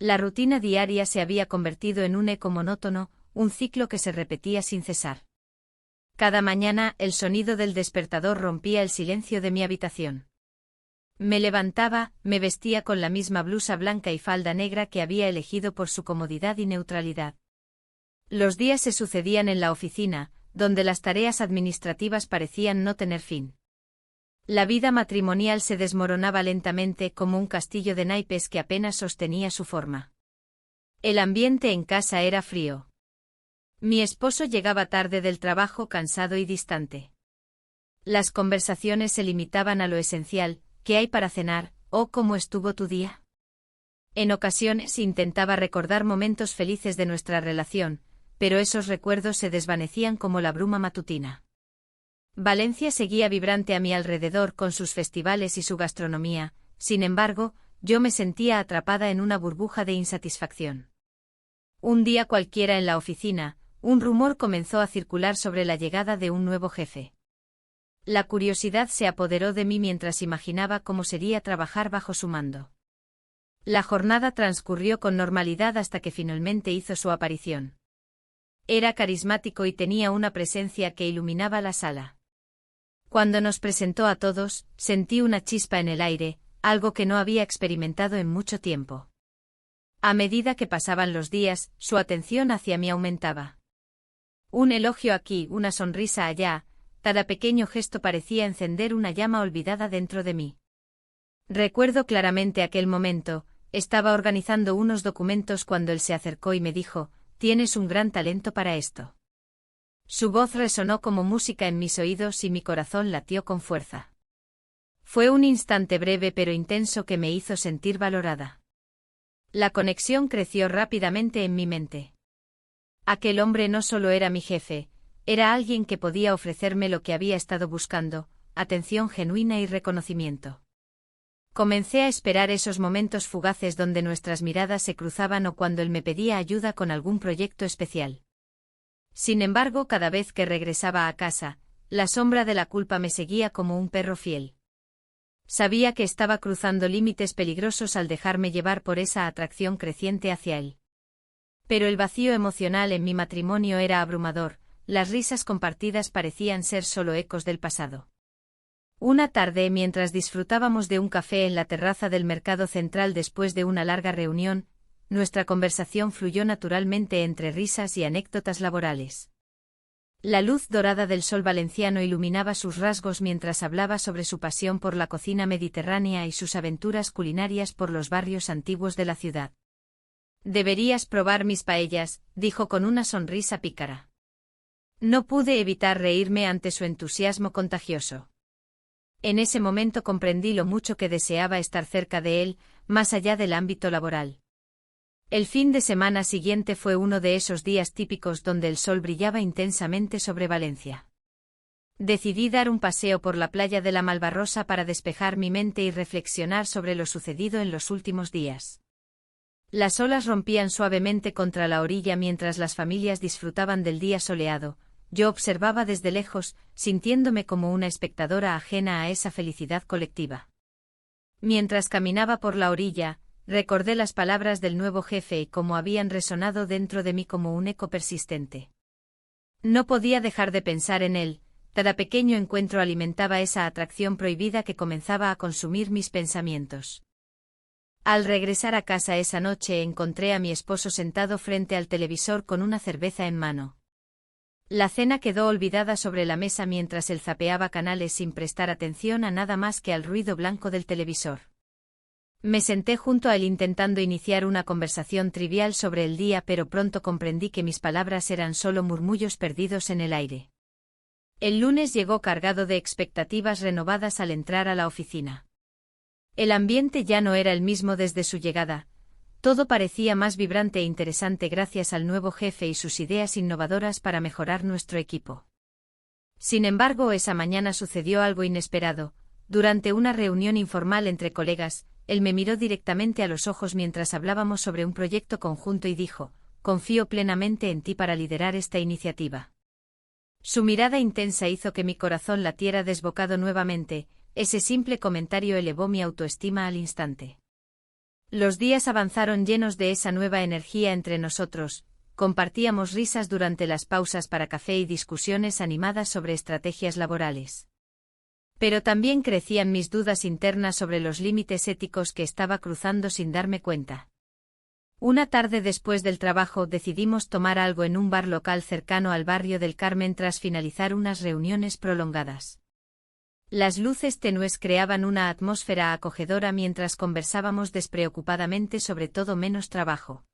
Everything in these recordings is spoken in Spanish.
La rutina diaria se había convertido en un eco monótono, un ciclo que se repetía sin cesar. Cada mañana el sonido del despertador rompía el silencio de mi habitación. Me levantaba, me vestía con la misma blusa blanca y falda negra que había elegido por su comodidad y neutralidad. Los días se sucedían en la oficina, donde las tareas administrativas parecían no tener fin. La vida matrimonial se desmoronaba lentamente como un castillo de naipes que apenas sostenía su forma. El ambiente en casa era frío. Mi esposo llegaba tarde del trabajo cansado y distante. Las conversaciones se limitaban a lo esencial: ¿qué hay para cenar? ¿O cómo estuvo tu día? En ocasiones intentaba recordar momentos felices de nuestra relación, pero esos recuerdos se desvanecían como la bruma matutina. Valencia seguía vibrante a mi alrededor con sus festivales y su gastronomía, sin embargo, yo me sentía atrapada en una burbuja de insatisfacción. Un día cualquiera en la oficina, un rumor comenzó a circular sobre la llegada de un nuevo jefe. La curiosidad se apoderó de mí mientras imaginaba cómo sería trabajar bajo su mando. La jornada transcurrió con normalidad hasta que finalmente hizo su aparición. Era carismático y tenía una presencia que iluminaba la sala. Cuando nos presentó a todos, sentí una chispa en el aire, algo que no había experimentado en mucho tiempo. A medida que pasaban los días, su atención hacia mí aumentaba. Un elogio aquí, una sonrisa allá, cada pequeño gesto parecía encender una llama olvidada dentro de mí. Recuerdo claramente aquel momento: estaba organizando unos documentos cuando él se acercó y me dijo: «Tienes un gran talento para esto». Su voz resonó como música en mis oídos y mi corazón latió con fuerza. Fue un instante breve pero intenso que me hizo sentir valorada. La conexión creció rápidamente en mi mente. Aquel hombre no solo era mi jefe, era alguien que podía ofrecerme lo que había estado buscando: atención genuina y reconocimiento. Comencé a esperar esos momentos fugaces donde nuestras miradas se cruzaban o cuando él me pedía ayuda con algún proyecto especial. Sin embargo, cada vez que regresaba a casa, la sombra de la culpa me seguía como un perro fiel. Sabía que estaba cruzando límites peligrosos al dejarme llevar por esa atracción creciente hacia él. Pero el vacío emocional en mi matrimonio era abrumador, las risas compartidas parecían ser solo ecos del pasado. Una tarde, mientras disfrutábamos de un café en la terraza del mercado central después de una larga reunión, nuestra conversación fluyó naturalmente entre risas y anécdotas laborales. La luz dorada del sol valenciano iluminaba sus rasgos mientras hablaba sobre su pasión por la cocina mediterránea y sus aventuras culinarias por los barrios antiguos de la ciudad. «Deberías probar mis paellas», dijo con una sonrisa pícara. No pude evitar reírme ante su entusiasmo contagioso. En ese momento comprendí lo mucho que deseaba estar cerca de él, más allá del ámbito laboral. El fin de semana siguiente fue uno de esos días típicos donde el sol brillaba intensamente sobre Valencia. Decidí dar un paseo por la playa de la Malvarrosa para despejar mi mente y reflexionar sobre lo sucedido en los últimos días. Las olas rompían suavemente contra la orilla mientras las familias disfrutaban del día soleado. Yo observaba desde lejos, sintiéndome como una espectadora ajena a esa felicidad colectiva. Mientras caminaba por la orilla, recordé las palabras del nuevo jefe y cómo habían resonado dentro de mí como un eco persistente. No podía dejar de pensar en él, cada pequeño encuentro alimentaba esa atracción prohibida que comenzaba a consumir mis pensamientos. Al regresar a casa esa noche encontré a mi esposo sentado frente al televisor con una cerveza en mano. La cena quedó olvidada sobre la mesa mientras él zapeaba canales sin prestar atención a nada más que al ruido blanco del televisor. Me senté junto a él intentando iniciar una conversación trivial sobre el día, pero pronto comprendí que mis palabras eran solo murmullos perdidos en el aire. El lunes llegó cargado de expectativas renovadas al entrar a la oficina. El ambiente ya no era el mismo desde su llegada. Todo parecía más vibrante e interesante gracias al nuevo jefe y sus ideas innovadoras para mejorar nuestro equipo. Sin embargo, esa mañana sucedió algo inesperado. Durante una reunión informal entre colegas, él me miró directamente a los ojos mientras hablábamos sobre un proyecto conjunto y dijo: «Confío plenamente en ti para liderar esta iniciativa». Su mirada intensa hizo que mi corazón latiera desbocado nuevamente. Ese simple comentario elevó mi autoestima al instante. Los días avanzaron llenos de esa nueva energía entre nosotros, compartíamos risas durante las pausas para café y discusiones animadas sobre estrategias laborales. Pero también crecían mis dudas internas sobre los límites éticos que estaba cruzando sin darme cuenta. Una tarde después del trabajo decidimos tomar algo en un bar local cercano al barrio del Carmen tras finalizar unas reuniones prolongadas. Las luces tenues creaban una atmósfera acogedora mientras conversábamos despreocupadamente sobre todo menos trabajo.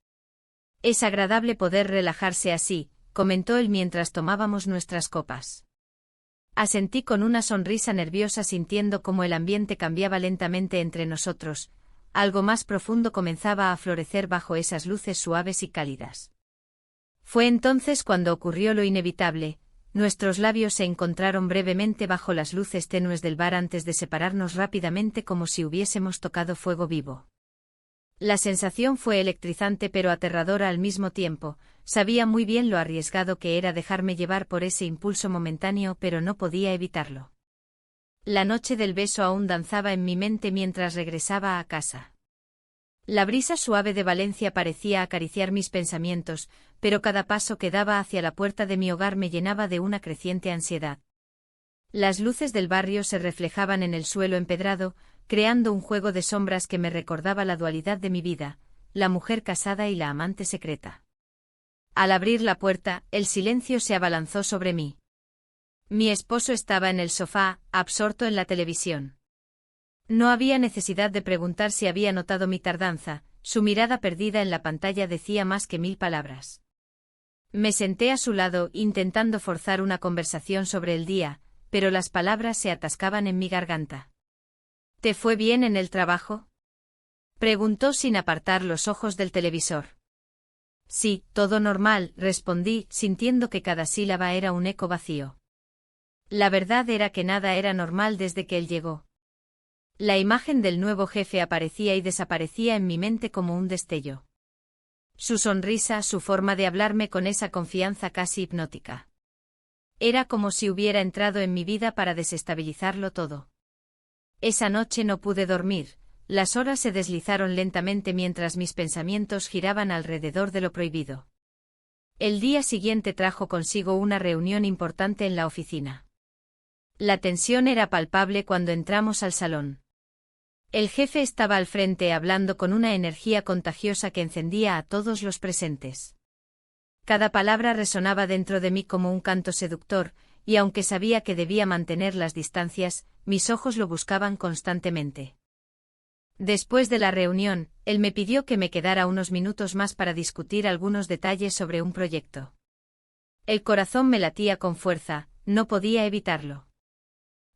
Es agradable poder relajarse así, comentó él mientras tomábamos nuestras copas. Asentí con una sonrisa nerviosa sintiendo cómo el ambiente cambiaba lentamente entre nosotros. Algo más profundo comenzaba a florecer bajo esas luces suaves y cálidas. Fue entonces cuando ocurrió lo inevitable. Nuestros labios se encontraron brevemente bajo las luces tenues del bar antes de separarnos rápidamente como si hubiésemos tocado fuego vivo. La sensación fue electrizante pero aterradora al mismo tiempo. Sabía muy bien lo arriesgado que era dejarme llevar por ese impulso momentáneo, pero no podía evitarlo. La noche del beso aún danzaba en mi mente mientras regresaba a casa. La brisa suave de Valencia parecía acariciar mis pensamientos, pero cada paso que daba hacia la puerta de mi hogar me llenaba de una creciente ansiedad. Las luces del barrio se reflejaban en el suelo empedrado, creando un juego de sombras que me recordaba la dualidad de mi vida, la mujer casada y la amante secreta. Al abrir la puerta, el silencio se abalanzó sobre mí. Mi esposo estaba en el sofá, absorto en la televisión. No había necesidad de preguntar si había notado mi tardanza, su mirada perdida en la pantalla decía más que 1000 palabras. Me senté a su lado intentando forzar una conversación sobre el día, pero las palabras se atascaban en mi garganta. ¿Te fue bien en el trabajo?, preguntó sin apartar los ojos del televisor. Sí, todo normal, respondí, sintiendo que cada sílaba era un eco vacío. La verdad era que nada era normal desde que él llegó. La imagen del nuevo jefe aparecía y desaparecía en mi mente como un destello. Su sonrisa, su forma de hablarme con esa confianza casi hipnótica. Era como si hubiera entrado en mi vida para desestabilizarlo todo. Esa noche no pude dormir. Las horas se deslizaron lentamente mientras mis pensamientos giraban alrededor de lo prohibido. El día siguiente trajo consigo una reunión importante en la oficina. La tensión era palpable cuando entramos al salón. El jefe estaba al frente hablando con una energía contagiosa que encendía a todos los presentes. Cada palabra resonaba dentro de mí como un canto seductor, y aunque sabía que debía mantener las distancias, mis ojos lo buscaban constantemente. Después de la reunión, él me pidió que me quedara unos minutos más para discutir algunos detalles sobre un proyecto. El corazón me latía con fuerza, no podía evitarlo.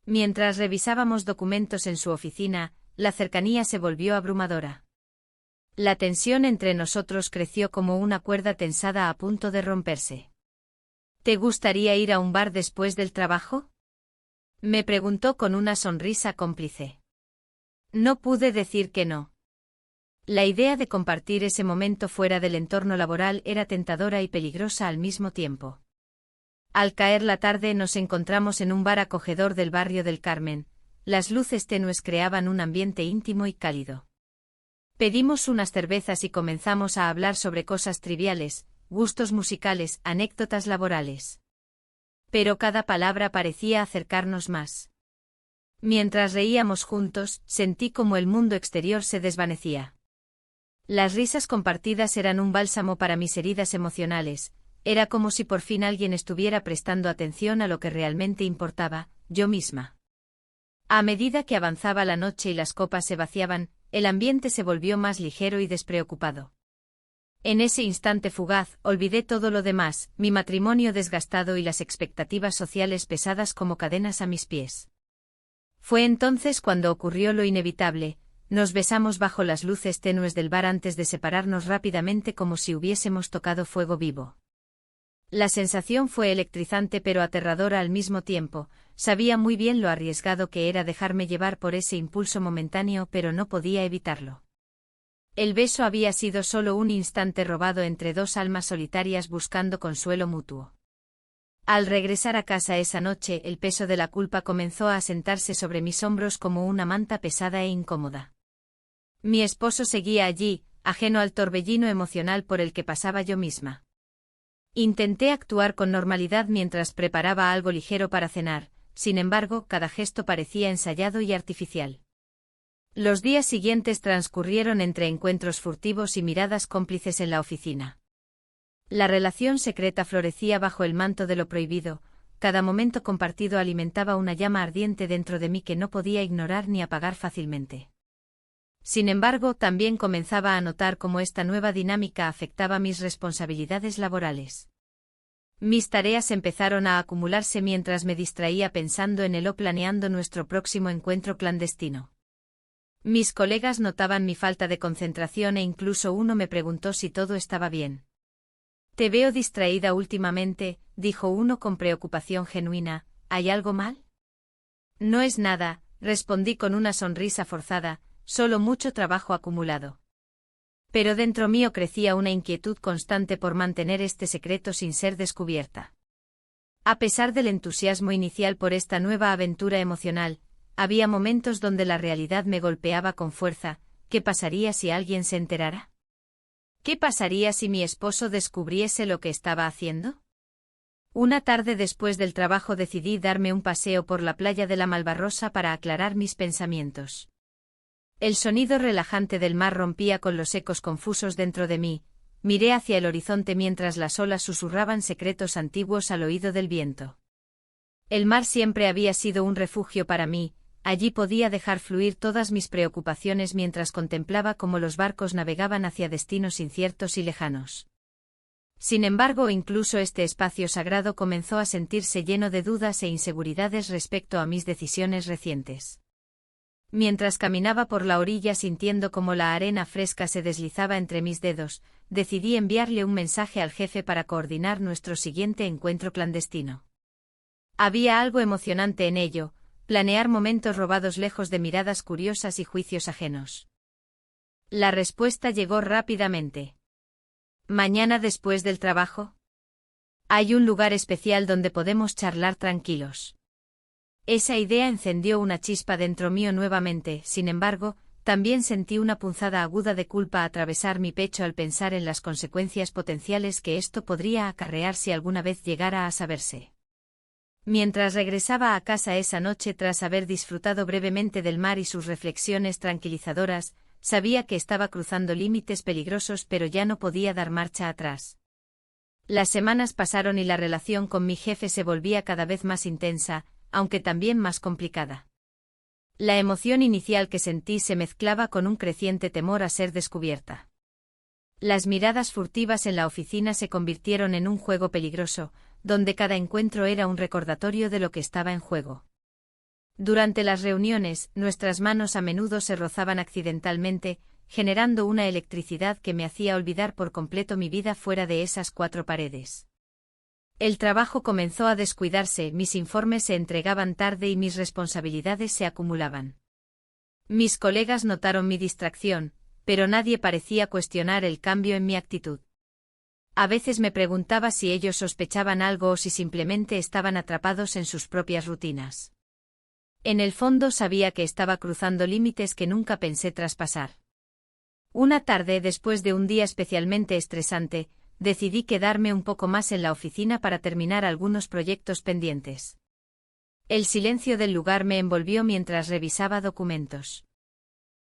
Mientras revisábamos documentos en su oficina, la cercanía se volvió abrumadora. La tensión entre nosotros creció como una cuerda tensada a punto de romperse. ¿Te gustaría ir a un bar después del trabajo?, me preguntó con una sonrisa cómplice. No pude decir que no. La idea de compartir ese momento fuera del entorno laboral era tentadora y peligrosa al mismo tiempo. Al caer la tarde nos encontramos en un bar acogedor del barrio del Carmen. Las luces tenues creaban un ambiente íntimo y cálido. Pedimos unas cervezas y comenzamos a hablar sobre cosas triviales, gustos musicales, anécdotas laborales. Pero cada palabra parecía acercarnos más. Mientras reíamos juntos, sentí como el mundo exterior se desvanecía. Las risas compartidas eran un bálsamo para mis heridas emocionales. Era como si por fin alguien estuviera prestando atención a lo que realmente importaba, yo misma. A medida que avanzaba la noche y las copas se vaciaban, el ambiente se volvió más ligero y despreocupado. En ese instante fugaz, olvidé todo lo demás, mi matrimonio desgastado y las expectativas sociales pesadas como cadenas a mis pies. Fue entonces cuando ocurrió lo inevitable. Nos besamos bajo las luces tenues del bar antes de separarnos rápidamente como si hubiésemos tocado fuego vivo. La sensación fue electrizante pero aterradora al mismo tiempo. Sabía muy bien lo arriesgado que era dejarme llevar por ese impulso momentáneo, pero no podía evitarlo. El beso había sido solo un instante robado entre dos almas solitarias buscando consuelo mutuo. Al regresar a casa esa noche, el peso de la culpa comenzó a asentarse sobre mis hombros como una manta pesada e incómoda. Mi esposo seguía allí, ajeno al torbellino emocional por el que pasaba yo misma. Intenté actuar con normalidad mientras preparaba algo ligero para cenar, sin embargo, cada gesto parecía ensayado y artificial. Los días siguientes transcurrieron entre encuentros furtivos y miradas cómplices en la oficina. La relación secreta florecía bajo el manto de lo prohibido, cada momento compartido alimentaba una llama ardiente dentro de mí que no podía ignorar ni apagar fácilmente. Sin embargo, también comenzaba a notar cómo esta nueva dinámica afectaba mis responsabilidades laborales. Mis tareas empezaron a acumularse mientras me distraía pensando en él o planeando nuestro próximo encuentro clandestino. Mis colegas notaban mi falta de concentración e incluso uno me preguntó si todo estaba bien. «Te veo distraída últimamente», dijo uno con preocupación genuina, «¿hay algo mal?» «No es nada», respondí con una sonrisa forzada, «solo mucho trabajo acumulado». Pero dentro mío crecía una inquietud constante por mantener este secreto sin ser descubierta. A pesar del entusiasmo inicial por esta nueva aventura emocional, había momentos donde la realidad me golpeaba con fuerza. ¿Qué pasaría si alguien se enterara? ¿Qué pasaría si mi esposo descubriese lo que estaba haciendo? Una tarde después del trabajo decidí darme un paseo por la playa de la Malvarrosa para aclarar mis pensamientos. El sonido relajante del mar rompía con los ecos confusos dentro de mí. Miré hacia el horizonte mientras las olas susurraban secretos antiguos al oído del viento. El mar siempre había sido un refugio para mí, allí podía dejar fluir todas mis preocupaciones mientras contemplaba cómo los barcos navegaban hacia destinos inciertos y lejanos. Sin embargo, incluso este espacio sagrado comenzó a sentirse lleno de dudas e inseguridades respecto a mis decisiones recientes. Mientras caminaba por la orilla sintiendo cómo la arena fresca se deslizaba entre mis dedos, decidí enviarle un mensaje al jefe para coordinar nuestro siguiente encuentro clandestino. Había algo emocionante en ello, planear momentos robados lejos de miradas curiosas y juicios ajenos. La respuesta llegó rápidamente. ¿Mañana después del trabajo? Hay un lugar especial donde podemos charlar tranquilos. Esa idea encendió una chispa dentro mío nuevamente, sin embargo, también sentí una punzada aguda de culpa atravesar mi pecho al pensar en las consecuencias potenciales que esto podría acarrear si alguna vez llegara a saberse. Mientras regresaba a casa esa noche tras haber disfrutado brevemente del mar y sus reflexiones tranquilizadoras, sabía que estaba cruzando límites peligrosos pero ya no podía dar marcha atrás. Las semanas pasaron y la relación con mi jefe se volvía cada vez más intensa, aunque también más complicada. La emoción inicial que sentí se mezclaba con un creciente temor a ser descubierta. Las miradas furtivas en la oficina se convirtieron en un juego peligroso, donde cada encuentro era un recordatorio de lo que estaba en juego. Durante las reuniones, nuestras manos a menudo se rozaban accidentalmente, generando una electricidad que me hacía olvidar por completo mi vida fuera de esas cuatro paredes. El trabajo comenzó a descuidarse, mis informes se entregaban tarde y mis responsabilidades se acumulaban. Mis colegas notaron mi distracción, pero nadie parecía cuestionar el cambio en mi actitud. A veces me preguntaba si ellos sospechaban algo o si simplemente estaban atrapados en sus propias rutinas. En el fondo sabía que estaba cruzando límites que nunca pensé traspasar. Una tarde, después de un día especialmente estresante, decidí quedarme un poco más en la oficina para terminar algunos proyectos pendientes. El silencio del lugar me envolvió mientras revisaba documentos.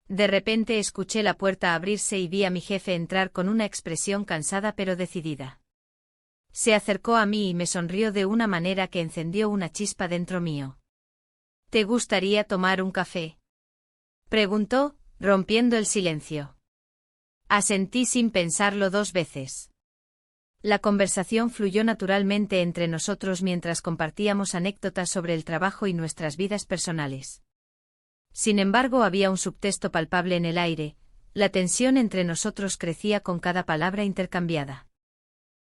De repente escuché la puerta abrirse y vi a mi jefe entrar con una expresión cansada pero decidida. Se acercó a mí y me sonrió de una manera que encendió una chispa dentro mío. ¿Te gustaría tomar un café?, preguntó, rompiendo el silencio. Asentí sin pensarlo dos veces. La conversación fluyó naturalmente entre nosotros mientras compartíamos anécdotas sobre el trabajo y nuestras vidas personales. Sin embargo, había un subtexto palpable en el aire, la tensión entre nosotros crecía con cada palabra intercambiada.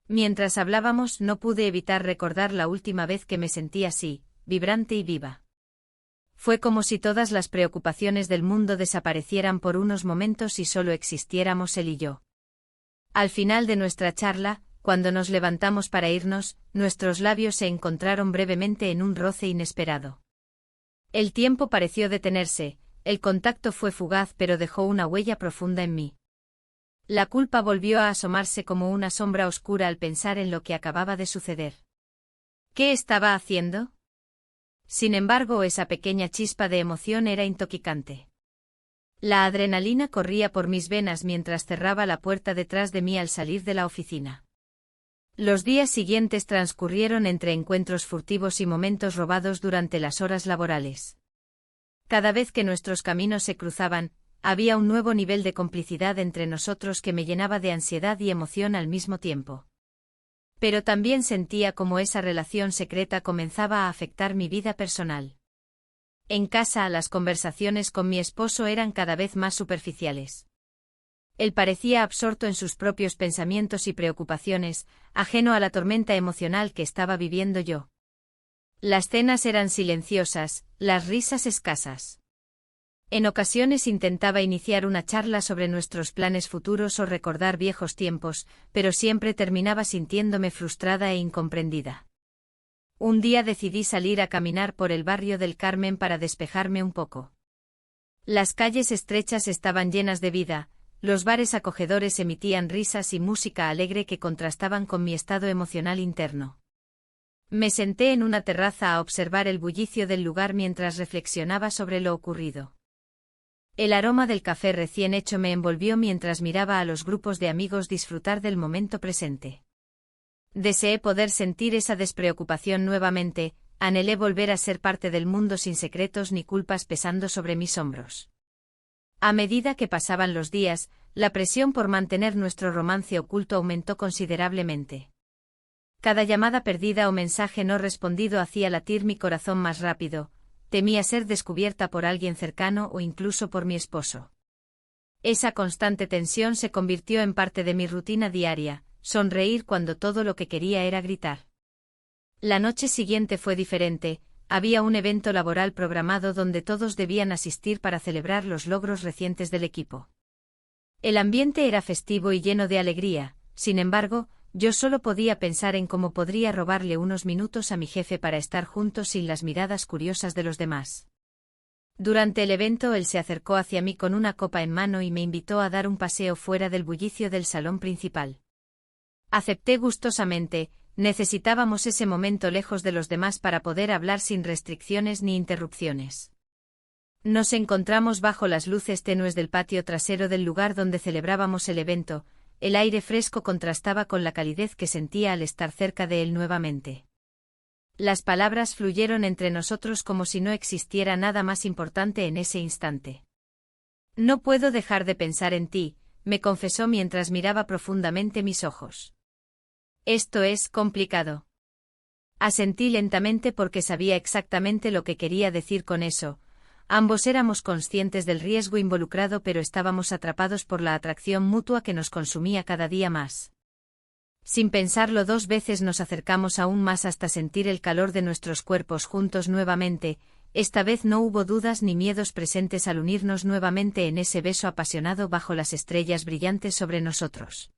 Mientras hablábamos, no pude evitar recordar la última vez que me sentí así, vibrante y viva. Fue como si todas las preocupaciones del mundo desaparecieran por unos momentos y solo existiéramos él y yo. Al final de nuestra charla, cuando nos levantamos para irnos, nuestros labios se encontraron brevemente en un roce inesperado. El tiempo pareció detenerse, El contacto fue fugaz pero dejó una huella profunda en mí. La culpa volvió a asomarse como una sombra oscura al pensar en lo que acababa de suceder. ¿Qué estaba haciendo? Sin embargo, esa pequeña chispa de emoción era intoxicante. La adrenalina corría por mis venas mientras cerraba la puerta detrás de mí al salir de la oficina. Los días siguientes transcurrieron entre encuentros furtivos y momentos robados durante las horas laborales. Cada vez que nuestros caminos se cruzaban, había un nuevo nivel de complicidad entre nosotros que me llenaba de ansiedad y emoción al mismo tiempo. Pero también sentía como esa relación secreta comenzaba a afectar mi vida personal. En casa, las conversaciones con mi esposo eran cada vez más superficiales. Él parecía absorto en sus propios pensamientos y preocupaciones, ajeno a la tormenta emocional que estaba viviendo yo. Las cenas eran silenciosas, las risas escasas. En ocasiones intentaba iniciar una charla sobre nuestros planes futuros o recordar viejos tiempos, pero siempre terminaba sintiéndome frustrada e incomprendida. Un día decidí salir a caminar por el barrio del Carmen para despejarme un poco. Las calles estrechas estaban llenas de vida, los bares acogedores emitían risas y música alegre que contrastaban con mi estado emocional interno. Me senté en una terraza a observar el bullicio del lugar mientras reflexionaba sobre lo ocurrido. El aroma del café recién hecho me envolvió mientras miraba a los grupos de amigos disfrutar del momento presente. Deseé poder sentir esa despreocupación nuevamente, anhelé volver a ser parte del mundo sin secretos ni culpas pesando sobre mis hombros. A medida que pasaban los días, la presión por mantener nuestro romance oculto aumentó considerablemente. Cada llamada perdida o mensaje no respondido hacía latir mi corazón más rápido. Temía ser descubierta por alguien cercano o incluso por mi esposo. Esa constante tensión se convirtió en parte de mi rutina diaria, sonreír cuando todo lo que quería era gritar. La noche siguiente fue diferente, había un evento laboral programado donde todos debían asistir para celebrar los logros recientes del equipo. El ambiente era festivo y lleno de alegría, sin embargo, yo solo podía pensar en cómo podría robarle unos minutos a mi jefe para estar juntos sin las miradas curiosas de los demás. Durante el evento él se acercó hacia mí con una copa en mano y me invitó a dar un paseo fuera del bullicio del salón principal. Acepté gustosamente, necesitábamos ese momento lejos de los demás para poder hablar sin restricciones ni interrupciones. Nos encontramos bajo las luces tenues del patio trasero del lugar donde celebrábamos el evento. El aire fresco contrastaba con la calidez que sentía al estar cerca de él nuevamente. Las palabras fluyeron entre nosotros como si no existiera nada más importante en ese instante. No puedo dejar de pensar en ti, me confesó mientras miraba profundamente mis ojos. Esto es complicado. Asentí lentamente porque sabía exactamente lo que quería decir con eso. Ambos éramos conscientes del riesgo involucrado pero estábamos atrapados por la atracción mutua que nos consumía cada día más. Sin pensarlo dos veces nos acercamos aún más hasta sentir el calor de nuestros cuerpos juntos nuevamente, esta vez no hubo dudas ni miedos presentes al unirnos nuevamente en ese beso apasionado bajo las estrellas brillantes sobre nosotros.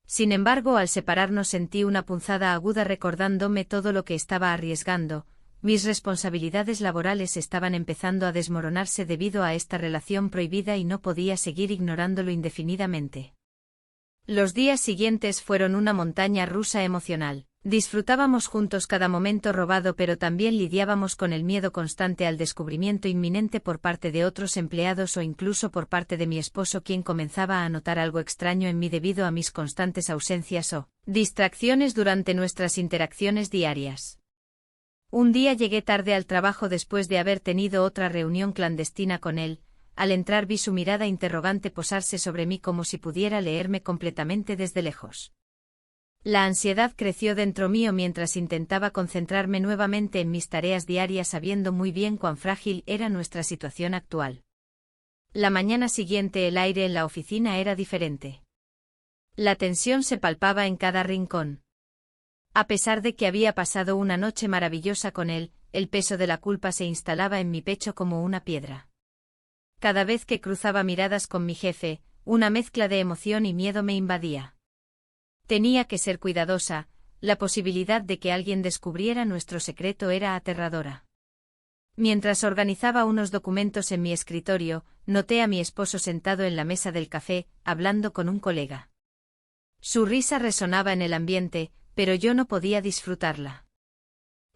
Sin embargo, al separarnos sentí una punzada aguda recordándome todo lo que estaba arriesgando. Mis responsabilidades laborales estaban empezando a desmoronarse debido a esta relación prohibida y no podía seguir ignorándolo indefinidamente. Los días siguientes fueron una montaña rusa emocional. Disfrutábamos juntos cada momento robado pero también lidiábamos con el miedo constante al descubrimiento inminente por parte de otros empleados o incluso por parte de mi esposo quien comenzaba a notar algo extraño en mí debido a mis constantes ausencias o distracciones durante nuestras interacciones diarias. Un día llegué tarde al trabajo después de haber tenido otra reunión clandestina con él. Al entrar vi su mirada interrogante posarse sobre mí como si pudiera leerme completamente desde lejos. La ansiedad creció dentro mío mientras intentaba concentrarme nuevamente en mis tareas diarias sabiendo muy bien cuán frágil era nuestra situación actual. La mañana siguiente el aire en la oficina era diferente. La tensión se palpaba en cada rincón. A pesar de que había pasado una noche maravillosa con él, el peso de la culpa se instalaba en mi pecho como una piedra. Cada vez que cruzaba miradas con mi jefe, una mezcla de emoción y miedo me invadía. Tenía que ser cuidadosa, la posibilidad de que alguien descubriera nuestro secreto era aterradora. Mientras organizaba unos documentos en mi escritorio, noté a mi esposo sentado en la mesa del café, hablando con un colega. Su risa resonaba en el ambiente, pero yo no podía disfrutarla.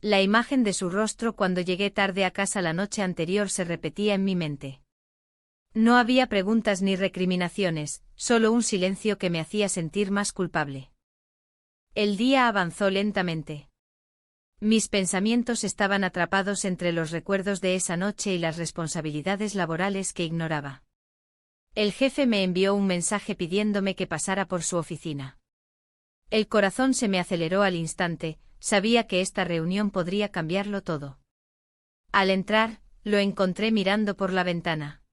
La imagen de su rostro cuando llegué tarde a casa la noche anterior se repetía en mi mente. No había preguntas ni recriminaciones, solo un silencio que me hacía sentir más culpable. El día avanzó lentamente. Mis pensamientos estaban atrapados entre los recuerdos de esa noche y las responsabilidades laborales que ignoraba. El jefe me envió un mensaje pidiéndome que pasara por su oficina. El corazón se me aceleró al instante, sabía que esta reunión podría cambiarlo todo. Al entrar, lo encontré mirando por la ventana.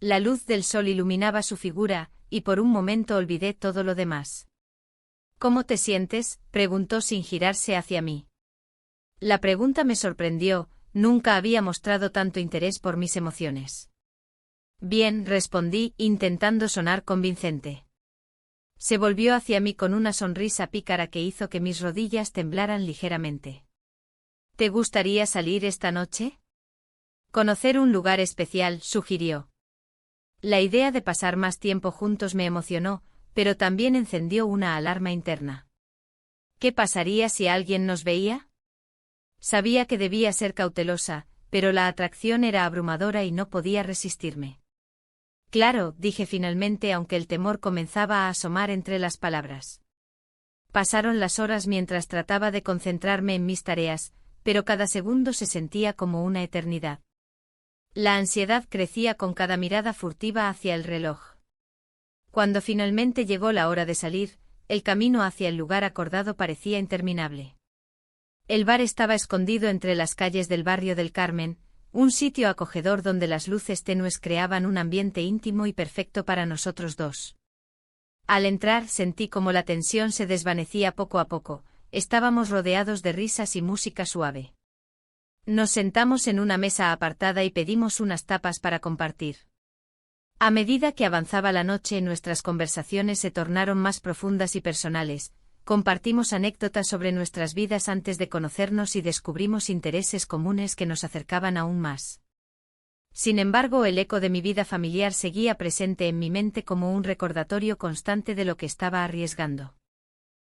La luz del sol iluminaba su figura, y por un momento olvidé todo lo demás. ¿Cómo te sientes?, preguntó sin girarse hacia mí. La pregunta me sorprendió, nunca había mostrado tanto interés por mis emociones. Bien, respondí, intentando sonar convincente. Se volvió hacia mí con una sonrisa pícara que hizo que mis rodillas temblaran ligeramente. ¿Te gustaría salir esta noche? Conocer un lugar especial, sugirió. La idea de pasar más tiempo juntos me emocionó, pero también encendió una alarma interna. ¿Qué pasaría si alguien nos veía? Sabía que debía ser cautelosa, pero la atracción era abrumadora y no podía resistirme. Claro, dije finalmente, aunque el temor comenzaba a asomar entre las palabras. Pasaron las horas mientras trataba de concentrarme en mis tareas, pero cada segundo se sentía como una eternidad. La ansiedad crecía con cada mirada furtiva hacia el reloj. Cuando finalmente llegó la hora de salir, el camino hacia el lugar acordado parecía interminable. El bar estaba escondido entre las calles del barrio del Carmen, un sitio acogedor donde las luces tenues creaban un ambiente íntimo y perfecto para nosotros dos. Al entrar sentí como la tensión se desvanecía poco a poco, estábamos rodeados de risas y música suave. Nos sentamos en una mesa apartada y pedimos unas tapas para compartir. A medida que avanzaba la noche, nuestras conversaciones se tornaron más profundas y personales. Compartimos anécdotas sobre nuestras vidas antes de conocernos y descubrimos intereses comunes que nos acercaban aún más. Sin embargo, el eco de mi vida familiar seguía presente en mi mente como un recordatorio constante de lo que estaba arriesgando.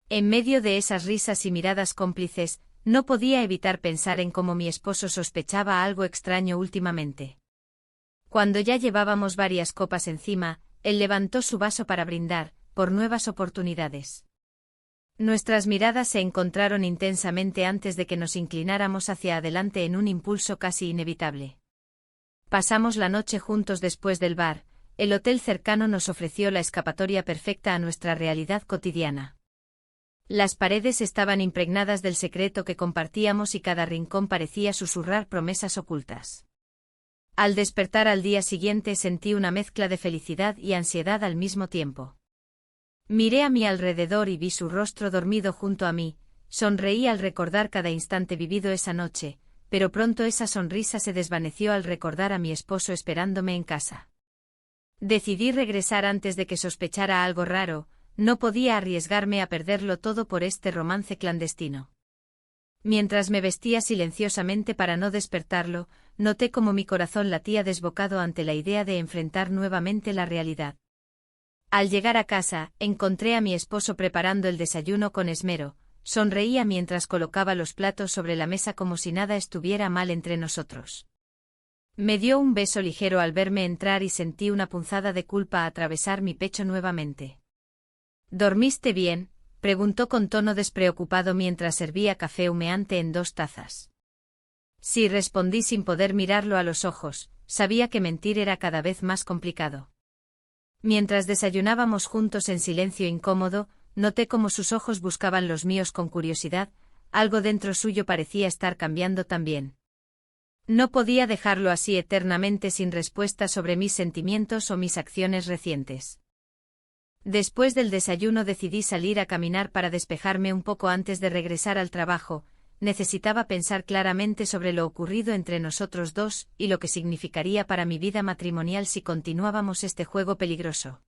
En medio de esas risas y miradas cómplices, no podía evitar pensar en cómo mi esposo sospechaba algo extraño últimamente. Cuando ya llevábamos varias copas encima, él levantó su vaso para brindar, por nuevas oportunidades. Nuestras miradas se encontraron intensamente antes de que nos inclináramos hacia adelante en un impulso casi inevitable. Pasamos la noche juntos después del bar, el hotel cercano nos ofreció la escapatoria perfecta a nuestra realidad cotidiana. Las paredes estaban impregnadas del secreto que compartíamos y cada rincón parecía susurrar promesas ocultas. Al despertar al día siguiente sentí una mezcla de felicidad y ansiedad al mismo tiempo. Miré a mi alrededor y vi su rostro dormido junto a mí, sonreí al recordar cada instante vivido esa noche, pero pronto esa sonrisa se desvaneció al recordar a mi esposo esperándome en casa. Decidí regresar antes de que sospechara algo raro, no podía arriesgarme a perderlo todo por este romance clandestino. Mientras me vestía silenciosamente para no despertarlo, noté cómo mi corazón latía desbocado ante la idea de enfrentar nuevamente la realidad. Al llegar a casa, encontré a mi esposo preparando el desayuno con esmero, sonreía mientras colocaba los platos sobre la mesa como si nada estuviera mal entre nosotros. Me dio un beso ligero al verme entrar y sentí una punzada de culpa atravesar mi pecho nuevamente. ¿Dormiste bien?, preguntó con tono despreocupado mientras servía café humeante en 2 tazas. Sí, respondí sin poder mirarlo a los ojos, sabía que mentir era cada vez más complicado. Mientras desayunábamos juntos en silencio incómodo, noté cómo sus ojos buscaban los míos con curiosidad, algo dentro suyo parecía estar cambiando también. No podía dejarlo así eternamente sin respuesta sobre mis sentimientos o mis acciones recientes. Después del desayuno decidí salir a caminar para despejarme un poco antes de regresar al trabajo. Necesitaba pensar claramente sobre lo ocurrido entre nosotros dos y lo que significaría para mi vida matrimonial si continuábamos este juego peligroso.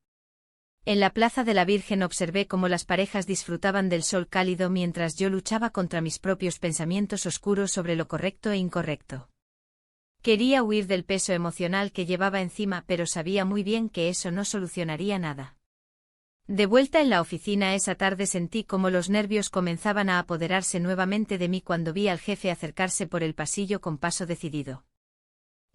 En la Plaza de la Virgen observé cómo las parejas disfrutaban del sol cálido mientras yo luchaba contra mis propios pensamientos oscuros sobre lo correcto e incorrecto. Quería huir del peso emocional que llevaba encima, pero sabía muy bien que eso no solucionaría nada. De vuelta en la oficina esa tarde sentí como los nervios comenzaban a apoderarse nuevamente de mí cuando vi al jefe acercarse por el pasillo con paso decidido.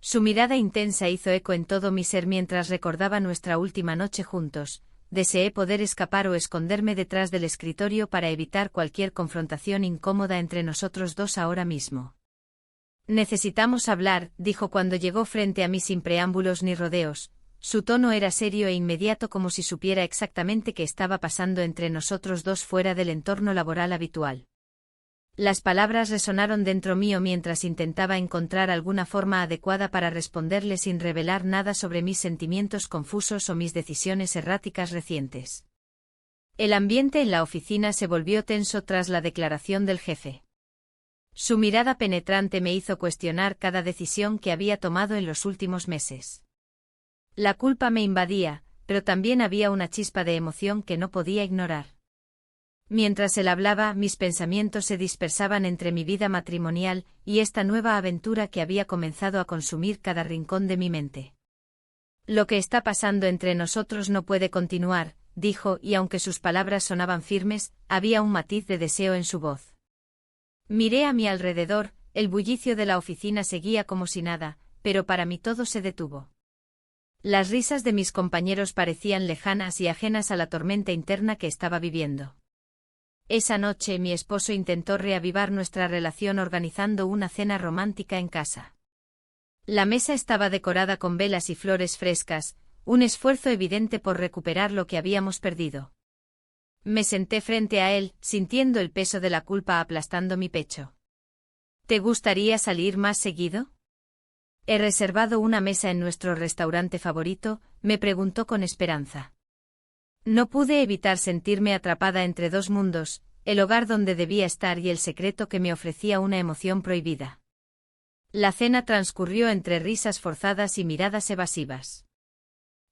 Su mirada intensa hizo eco en todo mi ser mientras recordaba nuestra última noche juntos. Deseé poder escapar o esconderme detrás del escritorio para evitar cualquier confrontación incómoda entre nosotros dos ahora mismo. Necesitamos hablar, dijo cuando llegó frente a mí sin preámbulos ni rodeos. Su tono era serio e inmediato como si supiera exactamente qué estaba pasando entre nosotros dos fuera del entorno laboral habitual. Las palabras resonaron dentro mío mientras intentaba encontrar alguna forma adecuada para responderle sin revelar nada sobre mis sentimientos confusos o mis decisiones erráticas recientes. El ambiente en la oficina se volvió tenso tras la declaración del jefe. Su mirada penetrante me hizo cuestionar cada decisión que había tomado en los últimos meses. La culpa me invadía, pero también había una chispa de emoción que no podía ignorar. Mientras él hablaba, mis pensamientos se dispersaban entre mi vida matrimonial y esta nueva aventura que había comenzado a consumir cada rincón de mi mente. Lo que está pasando entre nosotros no puede continuar, dijo, y aunque sus palabras sonaban firmes, había un matiz de deseo en su voz. Miré a mi alrededor, el bullicio de la oficina seguía como si nada, pero para mí todo se detuvo. Las risas de mis compañeros parecían lejanas y ajenas a la tormenta interna que estaba viviendo. Esa noche mi esposo intentó reavivar nuestra relación organizando una cena romántica en casa. La mesa estaba decorada con velas y flores frescas, un esfuerzo evidente por recuperar lo que habíamos perdido. Me senté frente a él, sintiendo el peso de la culpa aplastando mi pecho. ¿Te gustaría salir más seguido? ¿He reservado una mesa en nuestro restaurante favorito?, me preguntó con esperanza. No pude evitar sentirme atrapada entre dos mundos, el hogar donde debía estar y el secreto que me ofrecía una emoción prohibida. La cena transcurrió entre risas forzadas y miradas evasivas.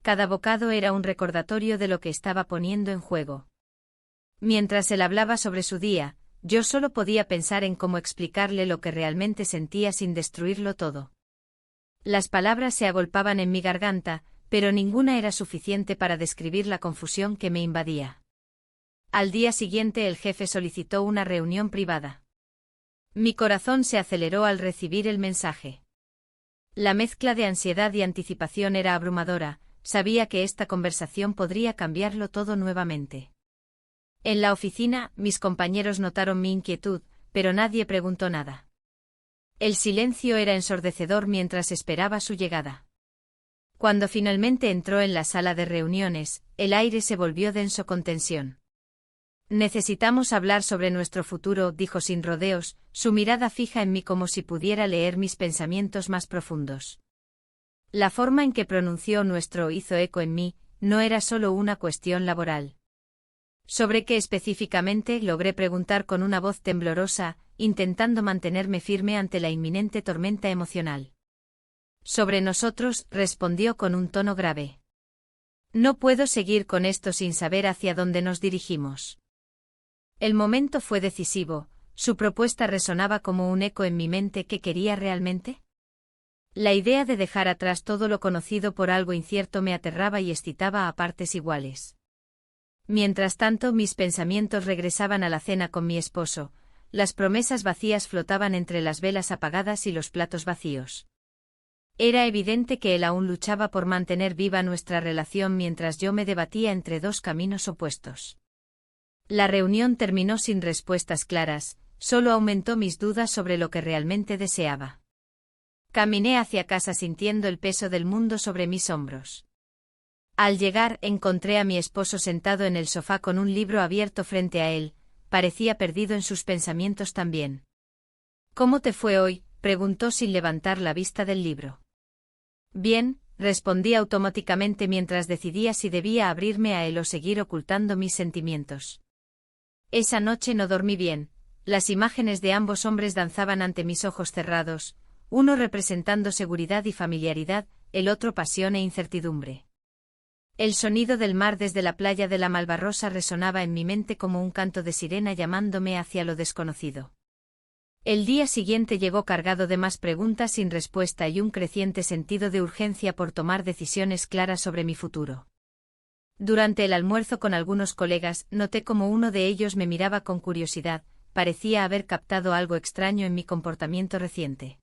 Cada bocado era un recordatorio de lo que estaba poniendo en juego. Mientras él hablaba sobre su día, yo solo podía pensar en cómo explicarle lo que realmente sentía sin destruirlo todo. Las palabras se agolpaban en mi garganta, pero ninguna era suficiente para describir la confusión que me invadía. Al día siguiente el jefe solicitó una reunión privada. Mi corazón se aceleró al recibir el mensaje. La mezcla de ansiedad y anticipación era abrumadora, sabía que esta conversación podría cambiarlo todo nuevamente. En la oficina, mis compañeros notaron mi inquietud, pero nadie preguntó nada. El silencio era ensordecedor mientras esperaba su llegada. Cuando finalmente entró en la sala de reuniones, el aire se volvió denso con tensión. Necesitamos hablar sobre nuestro futuro, dijo sin rodeos, su mirada fija en mí como si pudiera leer mis pensamientos más profundos. La forma en que pronunció nuestro hizo eco en mí, no era solo una cuestión laboral. ¿Sobre qué específicamente?, logré preguntar con una voz temblorosa, intentando mantenerme firme ante la inminente tormenta emocional. Sobre nosotros, respondió con un tono grave. No puedo seguir con esto sin saber hacia dónde nos dirigimos. El momento fue decisivo, su propuesta resonaba como un eco en mi mente. ¿Qué quería realmente? La idea de dejar atrás todo lo conocido por algo incierto me aterraba y excitaba a partes iguales. Mientras tanto, mis pensamientos regresaban a la cena con mi esposo. Las promesas vacías flotaban entre las velas apagadas y los platos vacíos. Era evidente que él aún luchaba por mantener viva nuestra relación mientras yo me debatía entre dos caminos opuestos. La reunión terminó sin respuestas claras, solo aumentó mis dudas sobre lo que realmente deseaba. Caminé hacia casa sintiendo el peso del mundo sobre mis hombros. Al llegar, encontré a mi esposo sentado en el sofá con un libro abierto frente a él, parecía perdido en sus pensamientos también. ¿Cómo te fue hoy?, preguntó sin levantar la vista del libro. Bien, respondí automáticamente mientras decidía si debía abrirme a él o seguir ocultando mis sentimientos. Esa noche no dormí bien, las imágenes de ambos hombres danzaban ante mis ojos cerrados, uno representando seguridad y familiaridad, el otro pasión e incertidumbre. El sonido del mar desde la playa de la Malvarrosa resonaba en mi mente como un canto de sirena llamándome hacia lo desconocido. El día siguiente llegó cargado de más preguntas sin respuesta y un creciente sentido de urgencia por tomar decisiones claras sobre mi futuro. Durante el almuerzo con algunos colegas, noté como uno de ellos me miraba con curiosidad, parecía haber captado algo extraño en mi comportamiento reciente.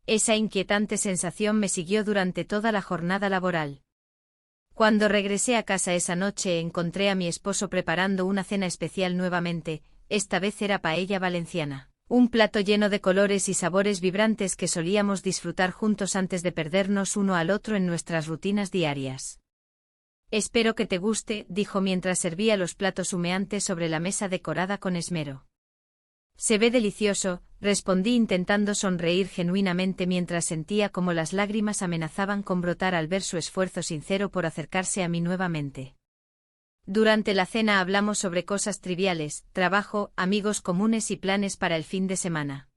Esa inquietante sensación me siguió durante toda la jornada laboral. Cuando regresé a casa esa noche encontré a mi esposo preparando una cena especial nuevamente, esta vez era paella valenciana. Un plato lleno de colores y sabores vibrantes que solíamos disfrutar juntos antes de perdernos uno al otro en nuestras rutinas diarias. Espero que te guste, dijo mientras servía los platos humeantes sobre la mesa decorada con esmero. Se ve delicioso, respondí intentando sonreír genuinamente mientras sentía como las lágrimas amenazaban con brotar al ver su esfuerzo sincero por acercarse a mí nuevamente. Durante la cena hablamos sobre cosas triviales, trabajo, amigos comunes y planes para el fin de semana.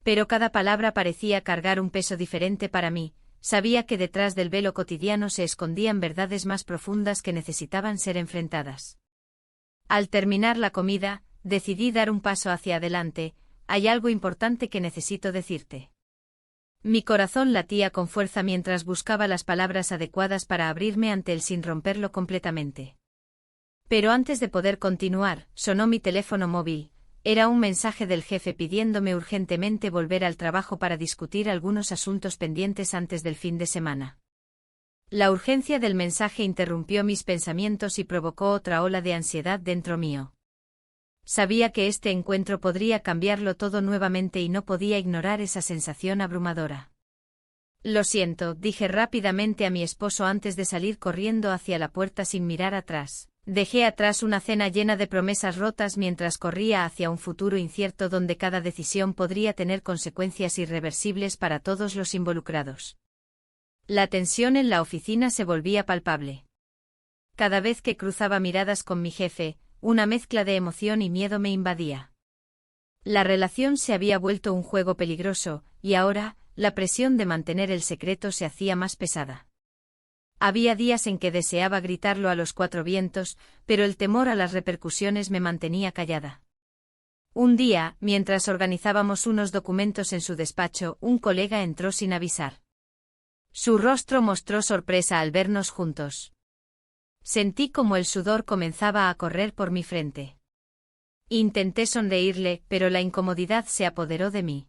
Pero cada palabra parecía cargar un peso diferente para mí, sabía que detrás del velo cotidiano se escondían verdades más profundas que necesitaban ser enfrentadas. Al terminar la comida, decidí dar un paso hacia adelante, hay algo importante que necesito decirte. Mi corazón latía con fuerza mientras buscaba las palabras adecuadas para abrirme ante él sin romperlo completamente. Pero antes de poder continuar, sonó mi teléfono móvil. Era un mensaje del jefe pidiéndome urgentemente volver al trabajo para discutir algunos asuntos pendientes antes del fin de semana. La urgencia del mensaje interrumpió mis pensamientos y provocó otra ola de ansiedad dentro mío. Sabía que este encuentro podría cambiarlo todo nuevamente y no podía ignorar esa sensación abrumadora. Lo siento, dije rápidamente a mi esposo antes de salir corriendo hacia la puerta sin mirar atrás. Dejé atrás una cena llena de promesas rotas mientras corría hacia un futuro incierto donde cada decisión podría tener consecuencias irreversibles para todos los involucrados. La tensión en la oficina se volvía palpable. Cada vez que cruzaba miradas con mi jefe, una mezcla de emoción y miedo me invadía. La relación se había vuelto un juego peligroso, y ahora, la presión de mantener el secreto se hacía más pesada. Había días en que deseaba gritarlo a los cuatro vientos, pero el temor a las repercusiones me mantenía callada. Un día, mientras organizábamos unos documentos en su despacho, un colega entró sin avisar. Su rostro mostró sorpresa al vernos juntos. Sentí como el sudor comenzaba a correr por mi frente. Intenté sonreírle, pero la incomodidad se apoderó de mí.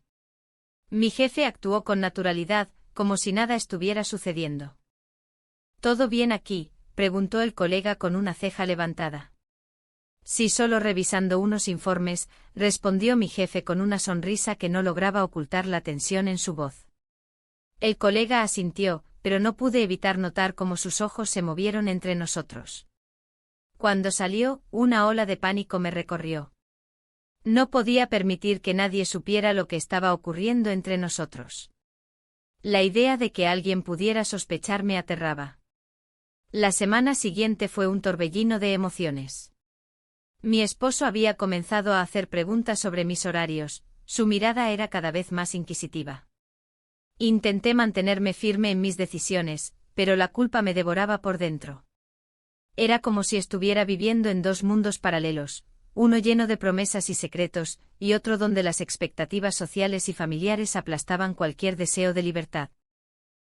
Mi jefe actuó con naturalidad, como si nada estuviera sucediendo. ¿Todo bien aquí?, preguntó el colega con una ceja levantada. Sí, solo revisando unos informes, respondió mi jefe con una sonrisa que no lograba ocultar la tensión en su voz. El colega asintió, pero no pude evitar notar cómo sus ojos se movieron entre nosotros. Cuando salió, una ola de pánico me recorrió. No podía permitir que nadie supiera lo que estaba ocurriendo entre nosotros. La idea de que alguien pudiera sospechar me aterraba. La semana siguiente fue un torbellino de emociones. Mi esposo había comenzado a hacer preguntas sobre mis horarios, su mirada era cada vez más inquisitiva. Intenté mantenerme firme en mis decisiones, pero la culpa me devoraba por dentro. Era como si estuviera viviendo en dos mundos paralelos, uno lleno de promesas y secretos, y otro donde las expectativas sociales y familiares aplastaban cualquier deseo de libertad.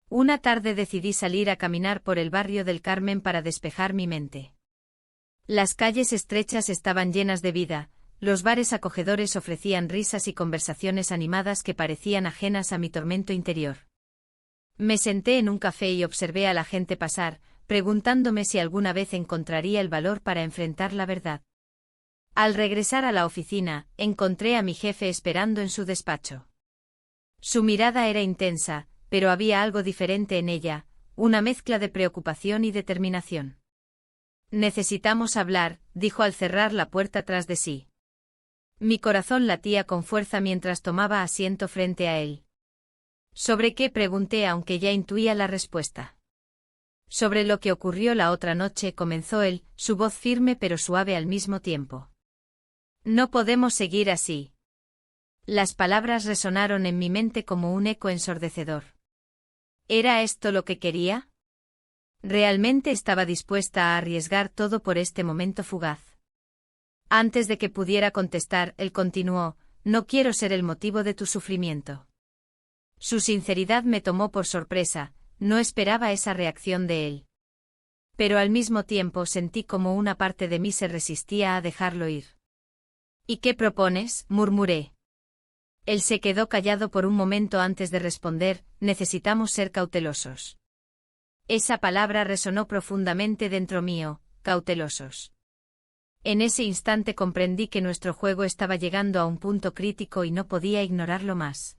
Una tarde decidí salir a caminar por el barrio del Carmen para despejar mi mente. Las calles estrechas estaban llenas de vida, los bares acogedores ofrecían risas y conversaciones animadas que parecían ajenas a mi tormento interior. Me senté en un café y observé a la gente pasar, preguntándome si alguna vez encontraría el valor para enfrentar la verdad. Al regresar a la oficina, encontré a mi jefe esperando en su despacho. Su mirada era intensa, pero había algo diferente en ella, una mezcla de preocupación y determinación. Necesitamos hablar, dijo al cerrar la puerta tras de sí. Mi corazón latía con fuerza mientras tomaba asiento frente a él. ¿Sobre qué?, pregunté aunque ya intuía la respuesta. Sobre lo que ocurrió la otra noche, comenzó él, su voz firme pero suave al mismo tiempo. No podemos seguir así. Las palabras resonaron en mi mente como un eco ensordecedor. ¿Era esto lo que quería? ¿Realmente estaba dispuesta a arriesgar todo por este momento fugaz? Antes de que pudiera contestar, él continuó, no quiero ser el motivo de tu sufrimiento. Su sinceridad me tomó por sorpresa, no esperaba esa reacción de él. Pero al mismo tiempo sentí como una parte de mí se resistía a dejarlo ir. ¿Y qué propones?, murmuré. Él se quedó callado por un momento antes de responder, necesitamos ser cautelosos. Esa palabra resonó profundamente dentro mío, cautelosos. En ese instante comprendí que nuestro juego estaba llegando a un punto crítico y no podía ignorarlo más.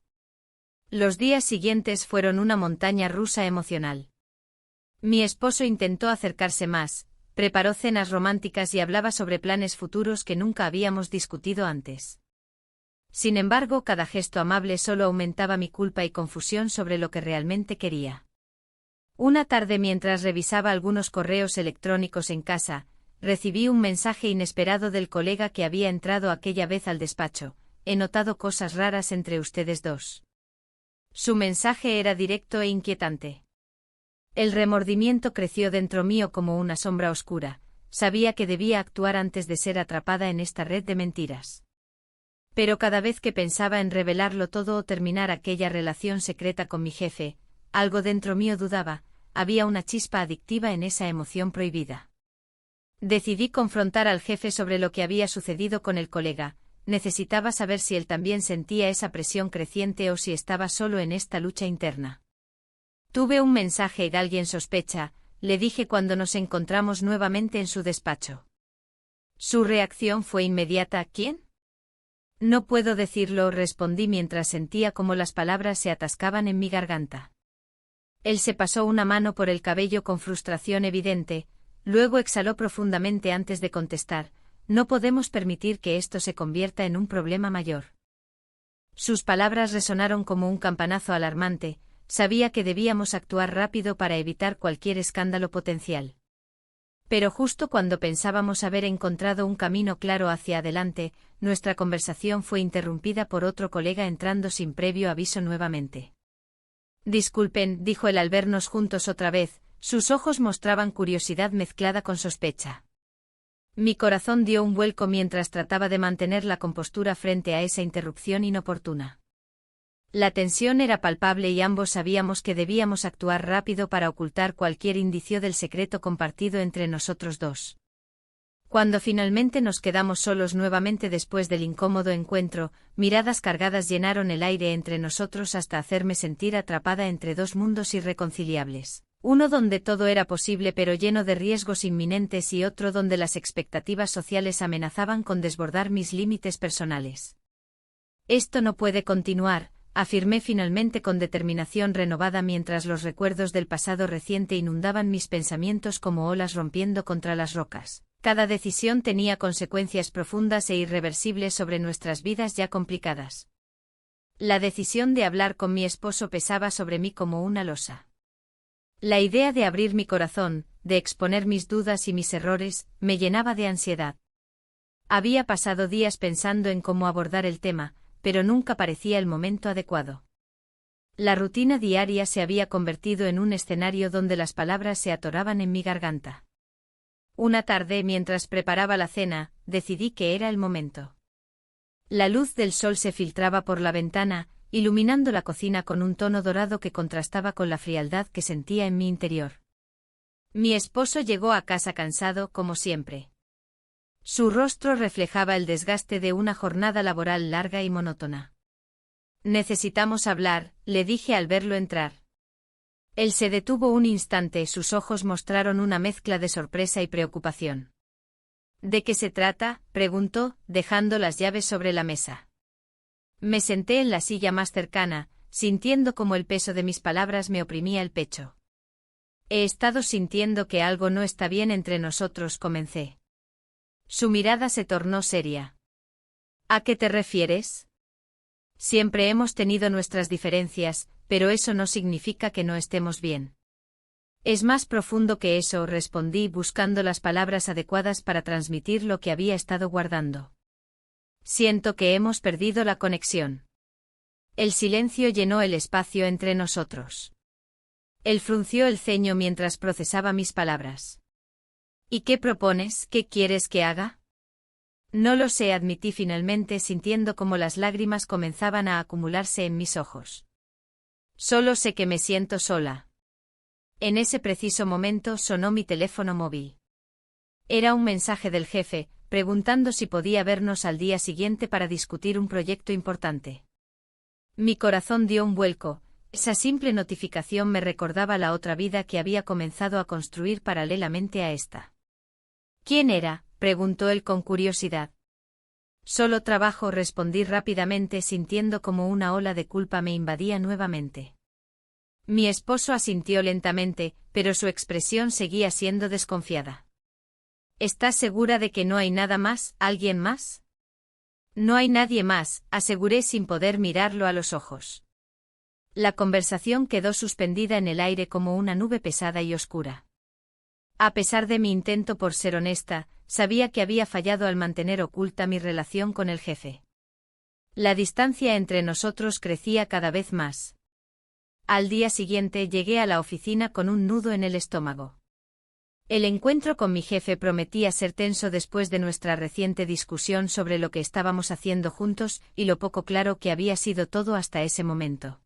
Los días siguientes fueron una montaña rusa emocional. Mi esposo intentó acercarse más, preparó cenas románticas y hablaba sobre planes futuros que nunca habíamos discutido antes. Sin embargo, cada gesto amable solo aumentaba mi culpa y confusión sobre lo que realmente quería. Una tarde, mientras revisaba algunos correos electrónicos en casa, recibí un mensaje inesperado del colega que había entrado aquella vez al despacho. He notado cosas raras entre ustedes dos. Su mensaje era directo e inquietante. El remordimiento creció dentro mío como una sombra oscura. Sabía que debía actuar antes de ser atrapada en esta red de mentiras. Pero cada vez que pensaba en revelarlo todo o terminar aquella relación secreta con mi jefe, algo dentro mío dudaba, había una chispa adictiva en esa emoción prohibida. Decidí confrontar al jefe sobre lo que había sucedido con el colega. Necesitaba saber si él también sentía esa presión creciente o si estaba solo en esta lucha interna. Tuve un mensaje de alguien sospecha, le dije cuando nos encontramos nuevamente en su despacho. Su reacción fue inmediata. ¿Quién? No puedo decirlo, respondí mientras sentía cómo las palabras se atascaban en mi garganta. Él se pasó una mano por el cabello con frustración evidente, luego exhaló profundamente antes de contestar. No podemos permitir que esto se convierta en un problema mayor. Sus palabras resonaron como un campanazo alarmante. Sabía que debíamos actuar rápido para evitar cualquier escándalo potencial. Pero justo cuando pensábamos haber encontrado un camino claro hacia adelante, nuestra conversación fue interrumpida por otro colega entrando sin previo aviso nuevamente. Disculpen, dijo él al vernos juntos otra vez, sus ojos mostraban curiosidad mezclada con sospecha. Mi corazón dio un vuelco mientras trataba de mantener la compostura frente a esa interrupción inoportuna. La tensión era palpable y ambos sabíamos que debíamos actuar rápido para ocultar cualquier indicio del secreto compartido entre nosotros dos. Cuando finalmente nos quedamos solos nuevamente después del incómodo encuentro, miradas cargadas llenaron el aire entre nosotros hasta hacerme sentir atrapada entre dos mundos irreconciliables. Uno donde todo era posible pero lleno de riesgos inminentes y otro donde las expectativas sociales amenazaban con desbordar mis límites personales. Esto no puede continuar, afirmé finalmente con determinación renovada mientras los recuerdos del pasado reciente inundaban mis pensamientos como olas rompiendo contra las rocas. Cada decisión tenía consecuencias profundas e irreversibles sobre nuestras vidas ya complicadas. La decisión de hablar con mi esposo pesaba sobre mí como una losa. La idea de abrir mi corazón, de exponer mis dudas y mis errores, me llenaba de ansiedad. Había pasado días pensando en cómo abordar el tema, pero nunca parecía el momento adecuado. La rutina diaria se había convertido en un escenario donde las palabras se atoraban en mi garganta. Una tarde, mientras preparaba la cena, decidí que era el momento. La luz del sol se filtraba por la ventana, iluminando la cocina con un tono dorado que contrastaba con la frialdad que sentía en mi interior. Mi esposo llegó a casa cansado, como siempre. Su rostro reflejaba el desgaste de una jornada laboral larga y monótona. Necesitamos hablar, le dije al verlo entrar. Él se detuvo un instante, sus ojos mostraron una mezcla de sorpresa y preocupación. ¿De qué se trata?, preguntó, dejando las llaves sobre la mesa. Me senté en la silla más cercana, sintiendo como el peso de mis palabras me oprimía el pecho. He estado sintiendo que algo no está bien entre nosotros, comencé. Su mirada se tornó seria. ¿A qué te refieres? Siempre hemos tenido nuestras diferencias, pero eso no significa que no estemos bien. Es más profundo que eso, respondí buscando las palabras adecuadas para transmitir lo que había estado guardando. Siento que hemos perdido la conexión. El silencio llenó el espacio entre nosotros. Él frunció el ceño mientras procesaba mis palabras. ¿Y qué propones? ¿Qué quieres que haga? No lo sé, admití finalmente, sintiendo como las lágrimas comenzaban a acumularse en mis ojos. Solo sé que me siento sola. En ese preciso momento sonó mi teléfono móvil. Era un mensaje del jefe, preguntando si podía vernos al día siguiente para discutir un proyecto importante. Mi corazón dio un vuelco. Esa simple notificación me recordaba la otra vida que había comenzado a construir paralelamente a esta. ¿Quién era?, preguntó él con curiosidad. Solo trabajo, respondí rápidamente, sintiendo como una ola de culpa me invadía nuevamente. Mi esposo asintió lentamente, pero su expresión seguía siendo desconfiada. ¿Estás segura de que no hay nada más, alguien más? No hay nadie más, aseguré sin poder mirarlo a los ojos. La conversación quedó suspendida en el aire como una nube pesada y oscura. A pesar de mi intento por ser honesta, sabía que había fallado al mantener oculta mi relación con el jefe. La distancia entre nosotros crecía cada vez más. Al día siguiente llegué a la oficina con un nudo en el estómago. El encuentro con mi jefe prometía ser tenso después de nuestra reciente discusión sobre lo que estábamos haciendo juntos y lo poco claro que había sido todo hasta ese momento.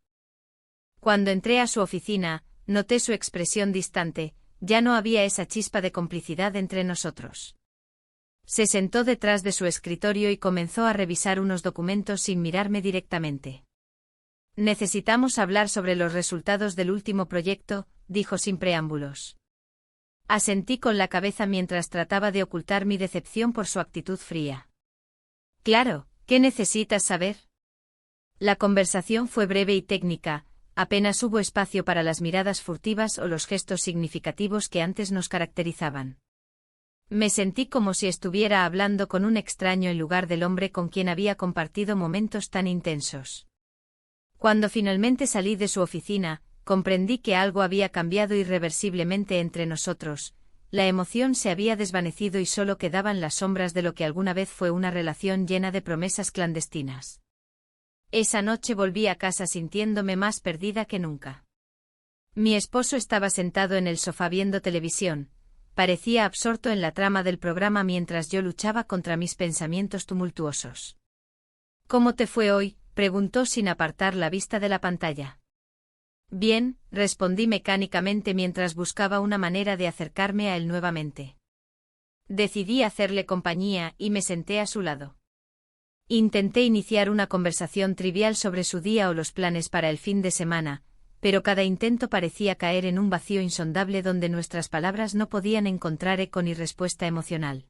Cuando entré a su oficina, noté su expresión distante, ya no había esa chispa de complicidad entre nosotros. Se sentó detrás de su escritorio y comenzó a revisar unos documentos sin mirarme directamente. Necesitamos hablar sobre los resultados del último proyecto, dijo sin preámbulos. Asentí con la cabeza mientras trataba de ocultar mi decepción por su actitud fría. Claro, ¿qué necesitas saber? La conversación fue breve y técnica, apenas hubo espacio para las miradas furtivas o los gestos significativos que antes nos caracterizaban. Me sentí como si estuviera hablando con un extraño en lugar del hombre con quien había compartido momentos tan intensos. Cuando finalmente salí de su oficina, comprendí que algo había cambiado irreversiblemente entre nosotros, la emoción se había desvanecido y solo quedaban las sombras de lo que alguna vez fue una relación llena de promesas clandestinas. Esa noche volví a casa sintiéndome más perdida que nunca. Mi esposo estaba sentado en el sofá viendo televisión, parecía absorto en la trama del programa mientras yo luchaba contra mis pensamientos tumultuosos. ¿Cómo te fue hoy?, preguntó sin apartar la vista de la pantalla. Bien, respondí mecánicamente mientras buscaba una manera de acercarme a él nuevamente. Decidí hacerle compañía y me senté a su lado. Intenté iniciar una conversación trivial sobre su día o los planes para el fin de semana, pero cada intento parecía caer en un vacío insondable donde nuestras palabras no podían encontrar eco ni respuesta emocional.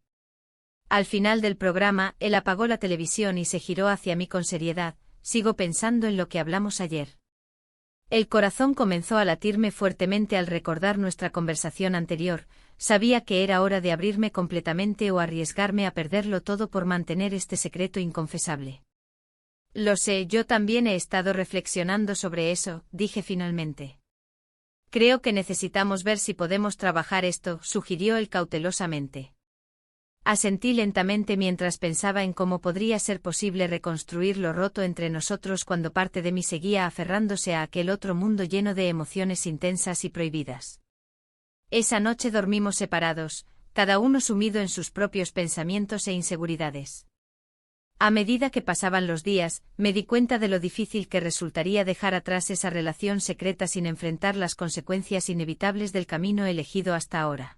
Al final del programa, él apagó la televisión y se giró hacia mí con seriedad. Sigo pensando en lo que hablamos ayer. El corazón comenzó a latirme fuertemente al recordar nuestra conversación anterior. Sabía que era hora de abrirme completamente o arriesgarme a perderlo todo por mantener este secreto inconfesable. Lo sé, yo también he estado reflexionando sobre eso, dije finalmente. Creo que necesitamos ver si podemos trabajar esto, sugirió él cautelosamente. Asentí lentamente mientras pensaba en cómo podría ser posible reconstruir lo roto entre nosotros cuando parte de mí seguía aferrándose a aquel otro mundo lleno de emociones intensas y prohibidas. Esa noche dormimos separados, cada uno sumido en sus propios pensamientos e inseguridades. A medida que pasaban los días, me di cuenta de lo difícil que resultaría dejar atrás esa relación secreta sin enfrentar las consecuencias inevitables del camino elegido hasta ahora.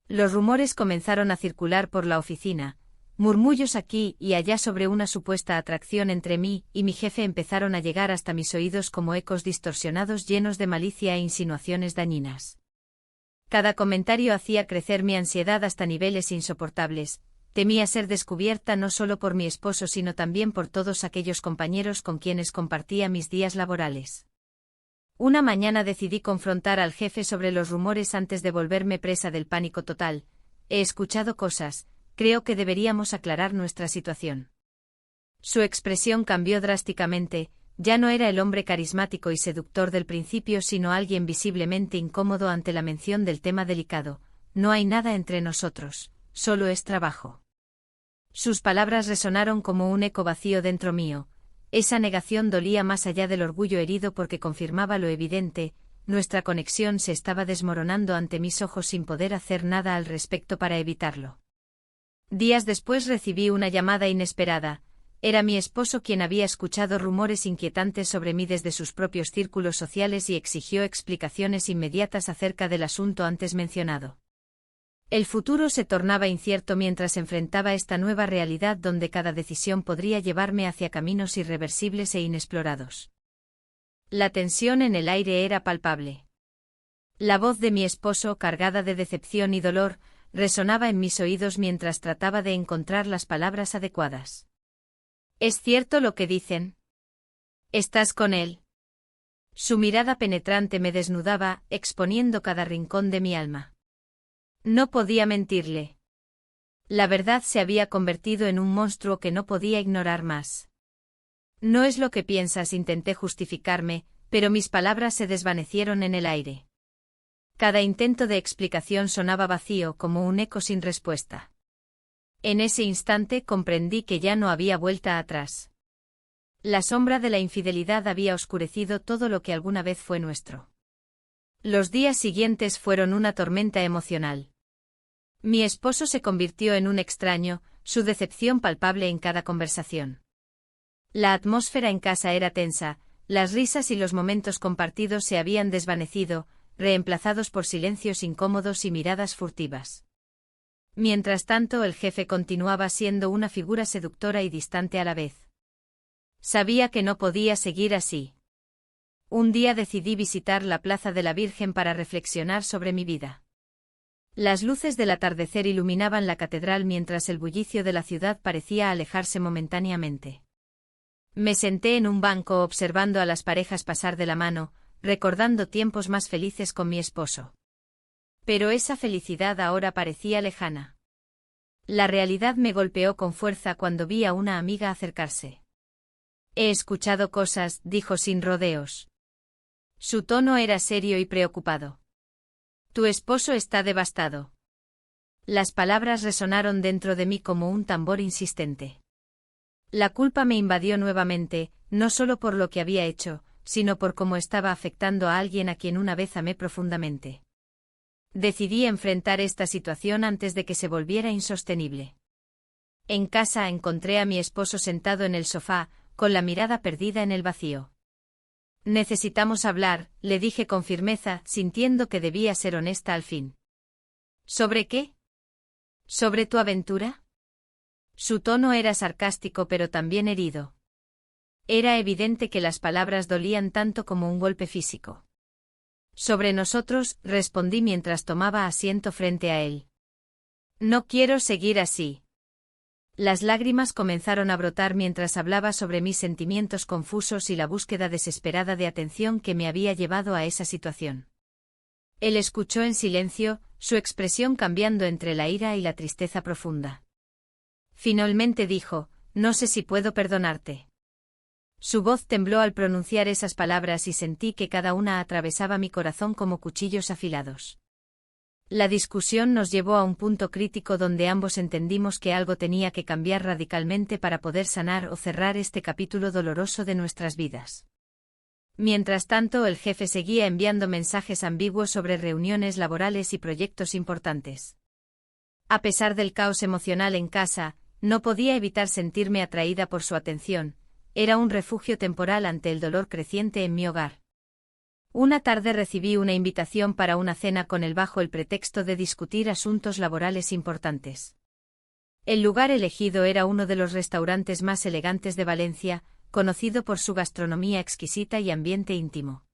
Los rumores comenzaron a circular por la oficina, murmullos aquí y allá sobre una supuesta atracción entre mí y mi jefe empezaron a llegar hasta mis oídos como ecos distorsionados llenos de malicia e insinuaciones dañinas. Cada comentario hacía crecer mi ansiedad hasta niveles insoportables. Temía ser descubierta no solo por mi esposo sino también por todos aquellos compañeros con quienes compartía mis días laborales. Una mañana decidí confrontar al jefe sobre los rumores antes de volverme presa del pánico total. He escuchado cosas, creo que deberíamos aclarar nuestra situación. Su expresión cambió drásticamente, ya no era el hombre carismático y seductor del principio sino alguien visiblemente incómodo ante la mención del tema delicado. No hay nada entre nosotros, solo es trabajo. Sus palabras resonaron como un eco vacío dentro mío. Esa negación dolía más allá del orgullo herido porque confirmaba lo evidente, nuestra conexión se estaba desmoronando ante mis ojos sin poder hacer nada al respecto para evitarlo. Días después recibí una llamada inesperada. Era mi esposo quien había escuchado rumores inquietantes sobre mí desde sus propios círculos sociales y exigió explicaciones inmediatas acerca del asunto antes mencionado. El futuro se tornaba incierto mientras enfrentaba esta nueva realidad donde cada decisión podría llevarme hacia caminos irreversibles e inexplorados. La tensión en el aire era palpable. La voz de mi esposo, cargada de decepción y dolor, resonaba en mis oídos mientras trataba de encontrar las palabras adecuadas. ¿Es cierto lo que dicen? ¿Estás con él? Su mirada penetrante me desnudaba, exponiendo cada rincón de mi alma. No podía mentirle. La verdad se había convertido en un monstruo que no podía ignorar más. No es lo que piensas, intenté justificarme, pero mis palabras se desvanecieron en el aire. Cada intento de explicación sonaba vacío como un eco sin respuesta. En ese instante comprendí que ya no había vuelta atrás. La sombra de la infidelidad había oscurecido todo lo que alguna vez fue nuestro. Los días siguientes fueron una tormenta emocional. Mi esposo se convirtió en un extraño, su decepción palpable en cada conversación. La atmósfera en casa era tensa, las risas y los momentos compartidos se habían desvanecido, reemplazados por silencios incómodos y miradas furtivas. Mientras tanto, el jefe continuaba siendo una figura seductora y distante a la vez. Sabía que no podía seguir así. Un día decidí visitar la Plaza de la Virgen para reflexionar sobre mi vida. Las luces del atardecer iluminaban la catedral mientras el bullicio de la ciudad parecía alejarse momentáneamente. Me senté en un banco observando a las parejas pasar de la mano, recordando tiempos más felices con mi esposo. Pero esa felicidad ahora parecía lejana. La realidad me golpeó con fuerza cuando vi a una amiga acercarse. He escuchado cosas, dijo sin rodeos. Su tono era serio y preocupado. Tu esposo está devastado. Las palabras resonaron dentro de mí como un tambor insistente. La culpa me invadió nuevamente, no solo por lo que había hecho, sino por cómo estaba afectando a alguien a quien una vez amé profundamente. Decidí enfrentar esta situación antes de que se volviera insostenible. En casa encontré a mi esposo sentado en el sofá, con la mirada perdida en el vacío. Necesitamos hablar, le dije con firmeza, sintiendo que debía ser honesta al fin. ¿Sobre qué? ¿Sobre tu aventura? Su tono era sarcástico pero también herido. Era evidente que las palabras dolían tanto como un golpe físico. Sobre nosotros, respondí mientras tomaba asiento frente a él. No quiero seguir así. Las lágrimas comenzaron a brotar mientras hablaba sobre mis sentimientos confusos y la búsqueda desesperada de atención que me había llevado a esa situación. Él escuchó en silencio, su expresión cambiando entre la ira y la tristeza profunda. Finalmente dijo, no sé si puedo perdonarte. Su voz tembló al pronunciar esas palabras y sentí que cada una atravesaba mi corazón como cuchillos afilados. La discusión nos llevó a un punto crítico donde ambos entendimos que algo tenía que cambiar radicalmente para poder sanar o cerrar este capítulo doloroso de nuestras vidas. Mientras tanto, el jefe seguía enviando mensajes ambiguos sobre reuniones laborales y proyectos importantes. A pesar del caos emocional en casa, no podía evitar sentirme atraída por su atención. Era un refugio temporal ante el dolor creciente en mi hogar. Una tarde recibí una invitación para una cena con él bajo el pretexto de discutir asuntos laborales importantes. El lugar elegido era uno de los restaurantes más elegantes de Valencia, conocido por su gastronomía exquisita y ambiente íntimo.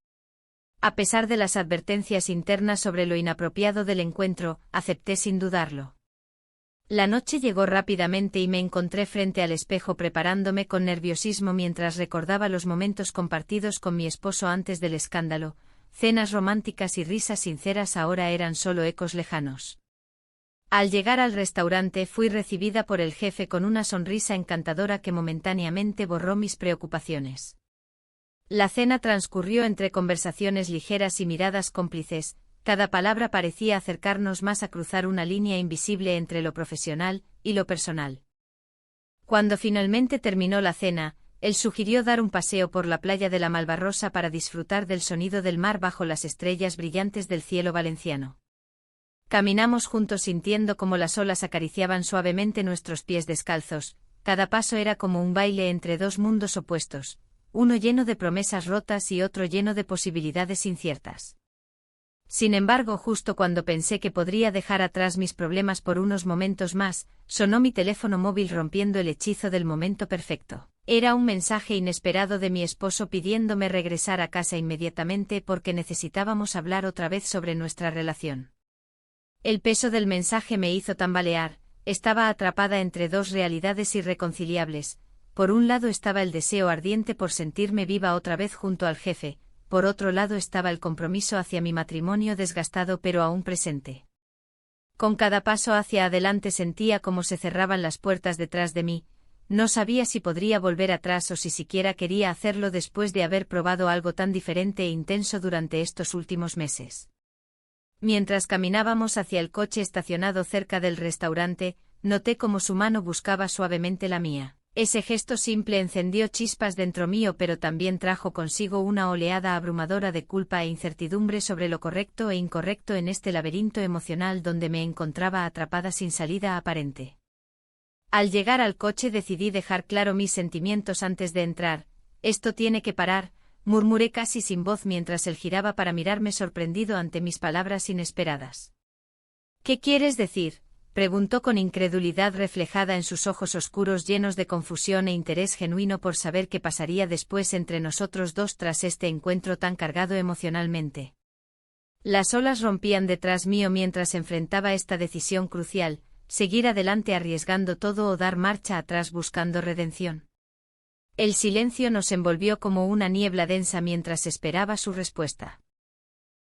A pesar de las advertencias internas sobre lo inapropiado del encuentro, acepté sin dudarlo. La noche llegó rápidamente y me encontré frente al espejo preparándome con nerviosismo mientras recordaba los momentos compartidos con mi esposo antes del escándalo. Cenas románticas y risas sinceras ahora eran solo ecos lejanos. Al llegar al restaurante fui recibida por el jefe con una sonrisa encantadora que momentáneamente borró mis preocupaciones. La cena transcurrió entre conversaciones ligeras y miradas cómplices. Cada palabra parecía acercarnos más a cruzar una línea invisible entre lo profesional y lo personal. Cuando finalmente terminó la cena, él sugirió dar un paseo por la playa de la Malvarrosa para disfrutar del sonido del mar bajo las estrellas brillantes del cielo valenciano. Caminamos juntos sintiendo como las olas acariciaban suavemente nuestros pies descalzos. Cada paso era como un baile entre dos mundos opuestos, uno lleno de promesas rotas y otro lleno de posibilidades inciertas. Sin embargo, justo cuando pensé que podría dejar atrás mis problemas por unos momentos más, sonó mi teléfono móvil rompiendo el hechizo del momento perfecto. Era un mensaje inesperado de mi esposo pidiéndome regresar a casa inmediatamente porque necesitábamos hablar otra vez sobre nuestra relación. El peso del mensaje me hizo tambalear. Estaba atrapada entre dos realidades irreconciliables. Por un lado estaba el deseo ardiente por sentirme viva otra vez junto al jefe, por otro lado estaba el compromiso hacia mi matrimonio desgastado pero aún presente. Con cada paso hacia adelante sentía cómo se cerraban las puertas detrás de mí. No sabía si podría volver atrás o si siquiera quería hacerlo después de haber probado algo tan diferente e intenso durante estos últimos meses. Mientras caminábamos hacia el coche estacionado cerca del restaurante, noté cómo su mano buscaba suavemente la mía. Ese gesto simple encendió chispas dentro mío, pero también trajo consigo una oleada abrumadora de culpa e incertidumbre sobre lo correcto e incorrecto en este laberinto emocional donde me encontraba atrapada sin salida aparente. Al llegar al coche decidí dejar claro mis sentimientos antes de entrar. Esto tiene que parar, murmuré casi sin voz mientras él giraba para mirarme sorprendido ante mis palabras inesperadas. ¿Qué quieres decir?, preguntó con incredulidad reflejada en sus ojos oscuros llenos de confusión e interés genuino por saber qué pasaría después entre nosotros dos tras este encuentro tan cargado emocionalmente. Las olas rompían detrás mío mientras enfrentaba esta decisión crucial, seguir adelante arriesgando todo o dar marcha atrás buscando redención. El silencio nos envolvió como una niebla densa mientras esperaba su respuesta.